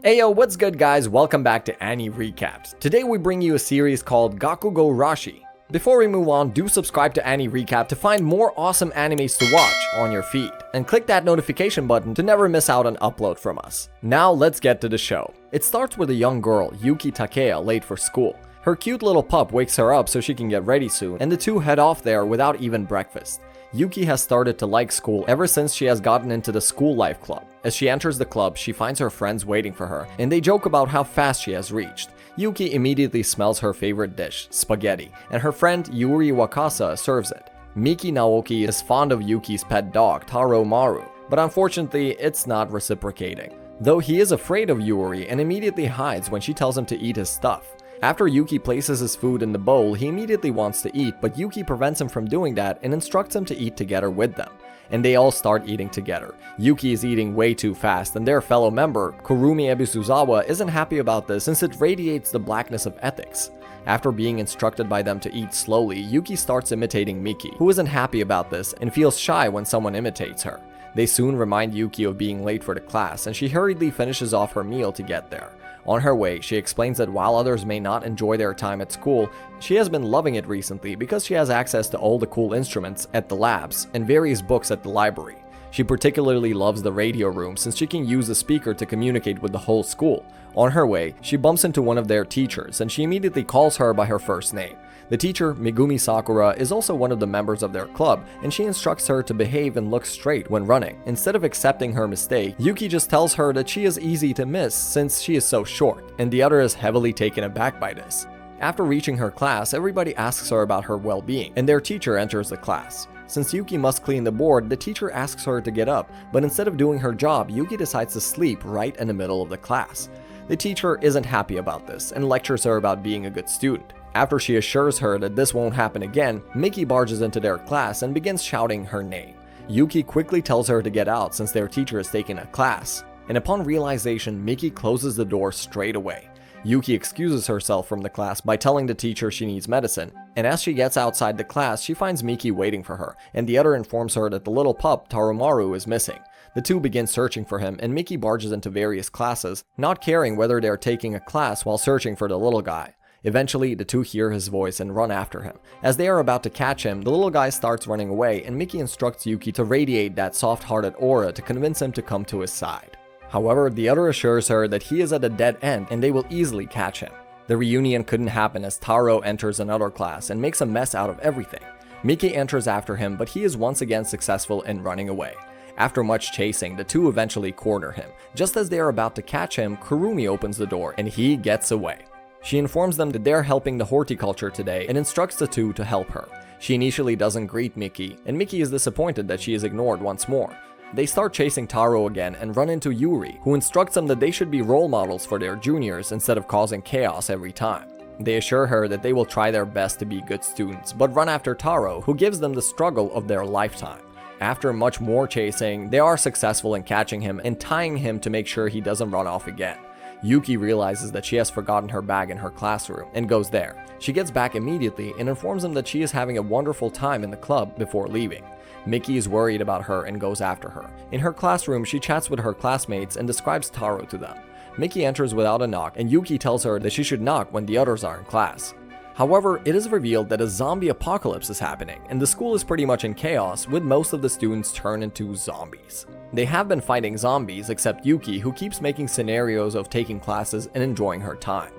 Ayo, what's good guys? Welcome back to Annie Recapped. Today we bring you a series called Gakugo Rashi. Before we move on, do subscribe to Annie Recap to find more awesome animes to watch on your feed. And click that notification button to never miss out on upload from us. Now let's get to the show. It starts with a young girl, Yuki Takeya, late for school. Her cute little pup wakes her up so she can get ready soon, and the two head off there without even breakfast. Yuki has started to like school ever since she has gotten into the school life club. As she enters the club, she finds her friends waiting for her, and they joke about how fast she has reached. Yuki immediately smells her favorite dish, spaghetti, and her friend Yuri Wakasa serves it. Miki Naoki is fond of Yuki's pet dog, Taro Maru, but unfortunately, it's not reciprocating. Though he is afraid of Yuri and immediately hides when she tells him to eat his stuff. After Yuki places his food in the bowl, he immediately wants to eat, but Yuki prevents him from doing that and instructs him to eat together with them. And they all start eating together. Yuki is eating way too fast, and their fellow member, Kurumi Ebisuzawa, isn't happy about this since it radiates the blackness of ethics. After being instructed by them to eat slowly, Yuki starts imitating Miki, who isn't happy about this and feels shy when someone imitates her. They soon remind Yuki of being late for the class, and she hurriedly finishes off her meal to get there. On her way, she explains that while others may not enjoy their time at school, she has been loving it recently because she has access to all the cool instruments at the labs and various books at the library. She particularly loves the radio room since she can use the speaker to communicate with the whole school. On her way, she bumps into one of their teachers and she immediately calls her by her first name. The teacher, Megumi Sakura, is also one of the members of their club, and she instructs her to behave and look straight when running. Instead of accepting her mistake, Yuki just tells her that she is easy to miss since she is so short, and the other is heavily taken aback by this. After reaching her class, everybody asks her about her well-being, and their teacher enters the class. Since Yuki must clean the board, the teacher asks her to get up, but instead of doing her job, Yuki decides to sleep right in the middle of the class. The teacher isn't happy about this and lectures her about being a good student. After she assures her that this won't happen again, Miki barges into their class and begins shouting her name. Yuki quickly tells her to get out since their teacher is taking a class, and upon realization, Miki closes the door straight away. Yuki excuses herself from the class by telling the teacher she needs medicine, and as she gets outside the class, she finds Miki waiting for her, and the other informs her that the little pup, Taromaru, is missing. The two begin searching for him, and Miki barges into various classes, not caring whether they are taking a class while searching for the little guy. Eventually, the two hear his voice and run after him. As they are about to catch him, the little guy starts running away, and Miki instructs Yuki to radiate that soft-hearted aura to convince him to come to his side. However, the other assures her that he is at a dead end and they will easily catch him. The reunion couldn't happen as Taro enters another class and makes a mess out of everything. Miki enters after him, but he is once again successful in running away. After much chasing, the two eventually corner him. Just as they are about to catch him, Kurumi opens the door and he gets away. She informs them that they're helping the horticulture today and instructs the two to help her. She initially doesn't greet Miki, and Miki is disappointed that she is ignored once more. They start chasing Taro again and run into Yuri, who instructs them that they should be role models for their juniors instead of causing chaos every time. They assure her that they will try their best to be good students, but run after Taro, who gives them the struggle of their lifetime. After much more chasing, they are successful in catching him and tying him to make sure he doesn't run off again. Yuki realizes that she has forgotten her bag in her classroom and goes there. She gets back immediately and informs them that she is having a wonderful time in the club before leaving. Miki is worried about her and goes after her. In her classroom, she chats with her classmates and describes Taro to them. Miki enters without a knock, and Yuki tells her that she should knock when the others are in class. However, it is revealed that a zombie apocalypse is happening, and the school is pretty much in chaos, with most of the students turned into zombies. They have been fighting zombies except Yuki, who keeps making scenarios of taking classes and enjoying her time.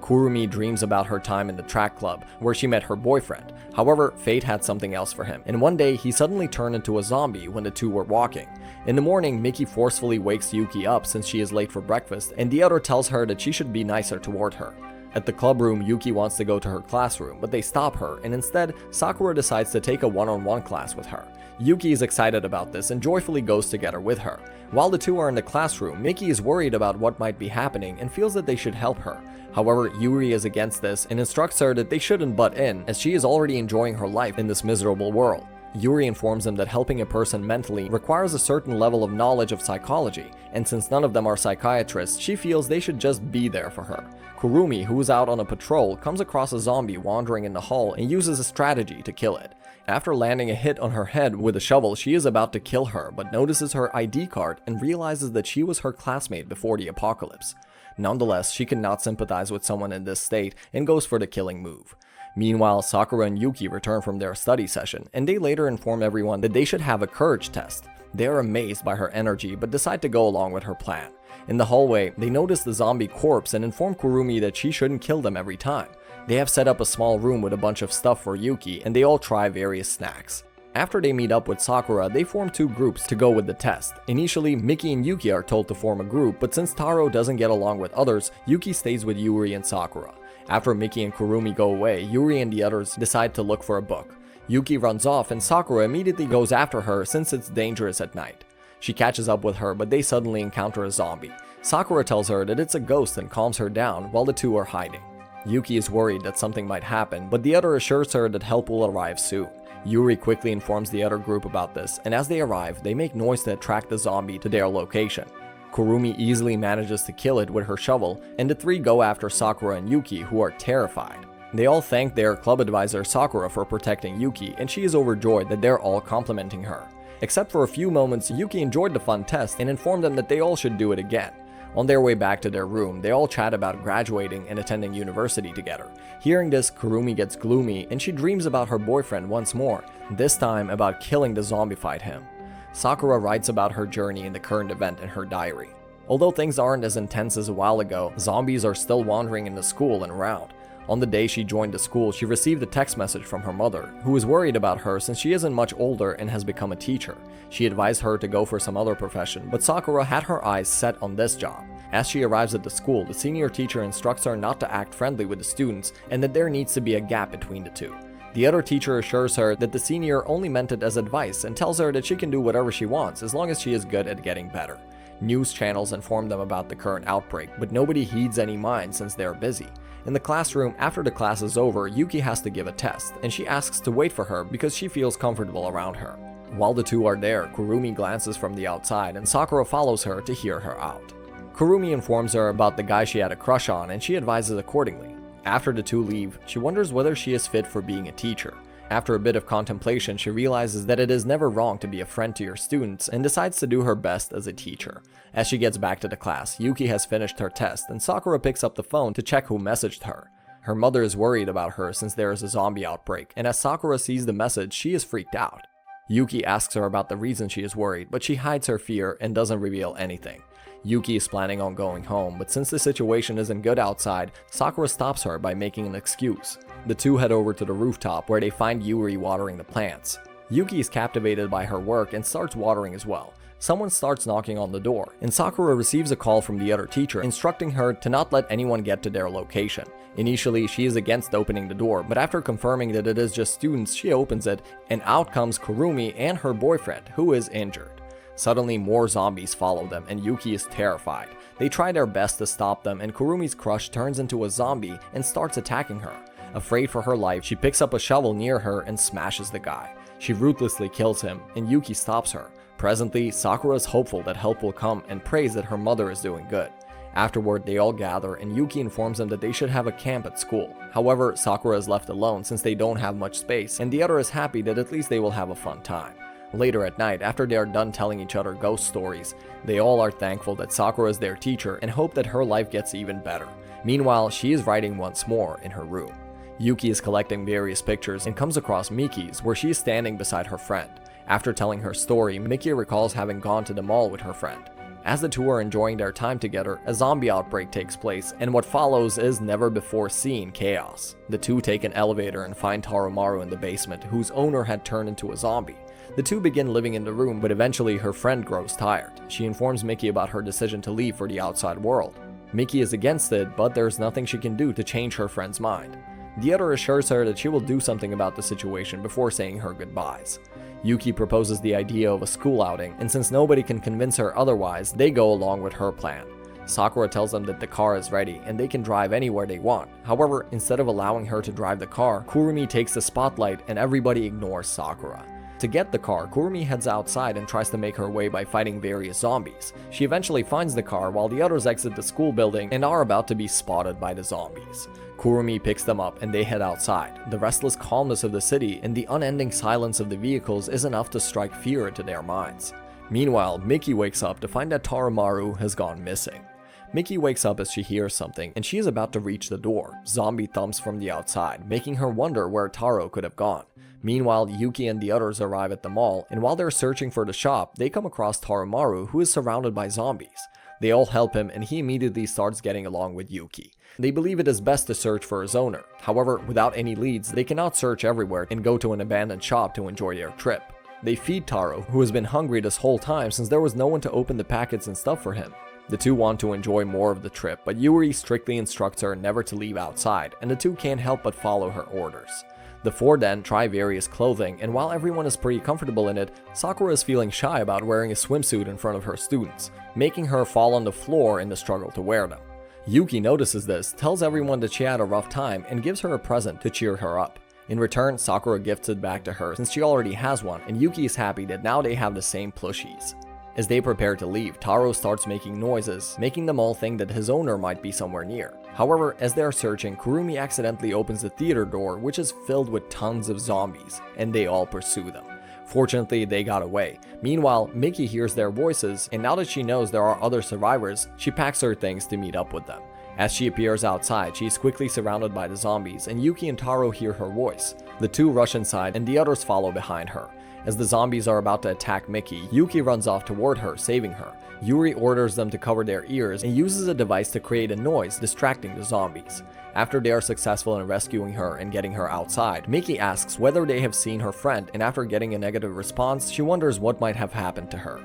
Kurumi dreams about her time in the track club, where she met her boyfriend. However, fate had something else for him, and one day he suddenly turned into a zombie when the two were walking. In the morning, Miki forcefully wakes Yuki up since she is late for breakfast, and the other tells her that she should be nicer toward her. At the club room, Yuki wants to go to her classroom, but they stop her, and instead, Sakura decides to take a one-on-one class with her. Yuki is excited about this and joyfully goes together with her. While the two are in the classroom, Miki is worried about what might be happening and feels that they should help her. However, Yuri is against this and instructs her that they shouldn't butt in, as she is already enjoying her life in this miserable world. Yuri informs them that helping a person mentally requires a certain level of knowledge of psychology, and since none of them are psychiatrists, she feels they should just be there for her. Kurumi, who is out on a patrol, comes across a zombie wandering in the hall and uses a strategy to kill it. After landing a hit on her head with a shovel, she is about to kill her, but notices her ID card and realizes that she was her classmate before the apocalypse. Nonetheless, she cannot sympathize with someone in this state and goes for the killing move. Meanwhile, Sakura and Yuki return from their study session, and they later inform everyone that they should have a courage test. They are amazed by her energy, but decide to go along with her plan. In the hallway, they notice the zombie corpse and inform Kurumi that she shouldn't kill them every time. They have set up a small room with a bunch of stuff for Yuki, and they all try various snacks. After they meet up with Sakura, they form two groups to go with the test. Initially, Miki and Yuki are told to form a group, but since Taro doesn't get along with others, Yuki stays with Yuri and Sakura. After Miki and Kurumi go away, Yuri and the others decide to look for a book. Yuki runs off and Sakura immediately goes after her since it's dangerous at night. She catches up with her, but they suddenly encounter a zombie. Sakura tells her that it's a ghost and calms her down while the two are hiding. Yuki is worried that something might happen, but the other assures her that help will arrive soon. Yuri quickly informs the other group about this, and as they arrive, they make noise to attract the zombie to their location. Kurumi easily manages to kill it with her shovel, and the three go after Sakura and Yuki, who are terrified. They all thank their club advisor Sakura for protecting Yuki, and she is overjoyed that they're all complimenting her. Except for a few moments, Yuki enjoyed the fun test and informed them that they all should do it again. On their way back to their room, they all chat about graduating and attending university together. Hearing this, Kurumi gets gloomy and she dreams about her boyfriend once more, this time about killing the zombified him. Sakura writes about her journey in the current event in her diary. Although things aren't as intense as a while ago, zombies are still wandering in the school and around. On the day she joined the school, she received a text message from her mother, who is worried about her since she isn't much older and has become a teacher. She advised her to go for some other profession, but Sakura had her eyes set on this job. As she arrives at the school, the senior teacher instructs her not to act friendly with the students and that there needs to be a gap between the two. The other teacher assures her that the senior only meant it as advice and tells her that she can do whatever she wants as long as she is good at getting better. News channels inform them about the current outbreak, but nobody heeds any mind since they are busy. In the classroom, after the class is over, Yuki has to give a test, and she asks to wait for her because she feels comfortable around her. While the two are there, Kurumi glances from the outside and Sakura follows her to hear her out. Kurumi informs her about the guy she had a crush on and she advises accordingly. After the two leave, she wonders whether she is fit for being a teacher. After a bit of contemplation, she realizes that it is never wrong to be a friend to your students and decides to do her best as a teacher. As she gets back to the class, Yuki has finished her test and Sakura picks up the phone to check who messaged her. Her mother is worried about her since there is a zombie outbreak, and as Sakura sees the message, she is freaked out. Yuki asks her about the reason she is worried, but she hides her fear and doesn't reveal anything. Yuki is planning on going home, but since the situation isn't good outside, Sakura stops her by making an excuse. The two head over to the rooftop where they find Yuri watering the plants. Yuki is captivated by her work and starts watering as well. Someone starts knocking on the door, and Sakura receives a call from the other teacher instructing her to not let anyone get to their location. Initially, she is against opening the door, but after confirming that it is just students, she opens it, and out comes Kurumi and her boyfriend, who is injured. Suddenly, more zombies follow them, and Yuki is terrified. They try their best to stop them, and Kurumi's crush turns into a zombie and starts attacking her. Afraid for her life, she picks up a shovel near her and smashes the guy. She ruthlessly kills him, and Yuki stops her. Presently, Sakura is hopeful that help will come and prays that her mother is doing good. Afterward, they all gather, and Yuki informs them that they should have a camp at school. However, Sakura is left alone since they don't have much space, and the other is happy that at least they will have a fun time. Later at night, after they are done telling each other ghost stories, they all are thankful that Sakura is their teacher and hope that her life gets even better. Meanwhile, she is writing once more in her room. Yuki is collecting various pictures and comes across Miki's, where she is standing beside her friend. After telling her story, Miki recalls having gone to the mall with her friend. As the two are enjoying their time together, a zombie outbreak takes place, and what follows is never-before-seen chaos. The two take an elevator and find Taromaru in the basement, whose owner had turned into a zombie. The two begin living in the room, but eventually her friend grows tired. She informs Miki about her decision to leave for the outside world. Miki is against it, but there's nothing she can do to change her friend's mind. The other assures her that she will do something about the situation before saying her goodbyes. Yuki proposes the idea of a school outing, and since nobody can convince her otherwise, they go along with her plan. Sakura tells them that the car is ready and they can drive anywhere they want. However, instead of allowing her to drive the car, Kurumi takes the spotlight and everybody ignores Sakura. To get the car, Kurumi heads outside and tries to make her way by fighting various zombies. She eventually finds the car while the others exit the school building and are about to be spotted by the zombies. Kurumi picks them up and they head outside. The restless calmness of the city and the unending silence of the vehicles is enough to strike fear into their minds. Meanwhile, Miki wakes up to find that Taromaru has gone missing. Miki wakes up as she hears something and she is about to reach the door. Zombie thumps from the outside, making her wonder where Taro could have gone. Meanwhile, Yuki and the others arrive at the mall, and while they're searching for the shop, they come across Taromaru, who is surrounded by zombies. They all help him and he immediately starts getting along with Yuki. They believe it is best to search for his owner. However, without any leads, they cannot search everywhere and go to an abandoned shop to enjoy their trip. They feed Taro, who has been hungry this whole time since there was no one to open the packets and stuff for him. The two want to enjoy more of the trip, but Yuri strictly instructs her never to leave outside, and the two can't help but follow her orders. The four then try various clothing, and while everyone is pretty comfortable in it, Sakura is feeling shy about wearing a swimsuit in front of her students, making her fall on the floor in the struggle to wear them. Yuki notices this, tells everyone that she had a rough time, and gives her a present to cheer her up. In return, Sakura gifts it back to her since she already has one, and Yuki is happy that now they have the same plushies. As they prepare to leave, Taro starts making noises, making them all think that his owner might be somewhere near. However, as they are searching, Kurumi accidentally opens the theater door, which is filled with tons of zombies, and they all pursue them. Fortunately, they got away. Meanwhile, Miki hears their voices, and now that she knows there are other survivors, she packs her things to meet up with them. As she appears outside, she is quickly surrounded by the zombies, and Yuki and Taro hear her voice. The two rush inside, and the others follow behind her. As the zombies are about to attack Miki, Yuki runs off toward her, saving her. Yuri orders them to cover their ears and uses a device to create a noise, distracting the zombies. After they are successful in rescuing her and getting her outside, Miki asks whether they have seen her friend, and after getting a negative response, she wonders what might have happened to her.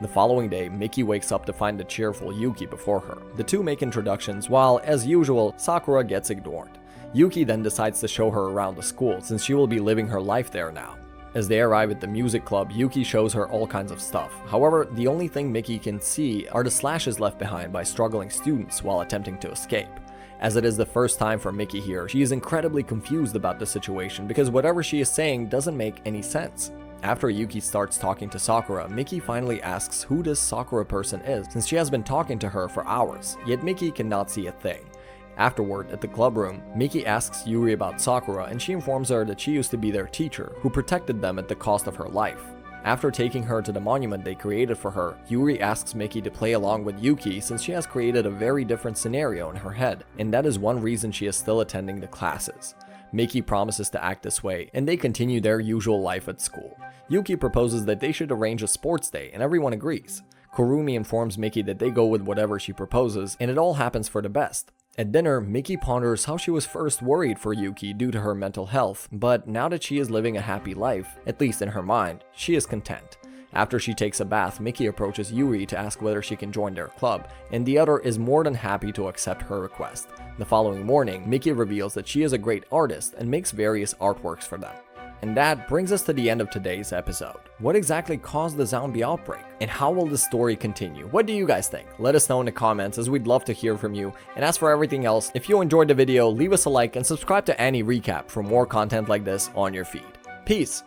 The following day, Miki wakes up to find the cheerful Yuki before her. The two make introductions, while, as usual, Sakura gets ignored. Yuki then decides to show her around the school, since she will be living her life there now. As they arrive at the music club, Yuki shows her all kinds of stuff. However, the only thing Miki can see are the slashes left behind by struggling students while attempting to escape. As it is the first time for Miki here, she is incredibly confused about the situation because whatever she is saying doesn't make any sense. After Yuki starts talking to Sakura, Miki finally asks who this Sakura person is since she has been talking to her for hours, yet Miki cannot see a thing. Afterward, at the club room, Miki asks Yuri about Sakura and she informs her that she used to be their teacher, who protected them at the cost of her life. After taking her to the monument they created for her, Yuri asks Miki to play along with Yuki since she has created a very different scenario in her head, and that is one reason she is still attending the classes. Miki promises to act this way, and they continue their usual life at school. Yuki proposes that they should arrange a sports day, and everyone agrees. Kurumi informs Miki that they go with whatever she proposes, and it all happens for the best. At dinner, Miki ponders how she was first worried for Yuki due to her mental health, but now that she is living a happy life, at least in her mind, she is content. After she takes a bath, Miki approaches Yuri to ask whether she can join their club, and the other is more than happy to accept her request. The following morning, Miki reveals that she is a great artist and makes various artworks for them. And that brings us to the end of today's episode. What exactly caused the zombie outbreak? And how will the story continue? What do you guys think? Let us know in the comments, as we'd love to hear from you. And as for everything else, if you enjoyed the video, leave us a like and subscribe to Annie Recap for more content like this on your feed. Peace!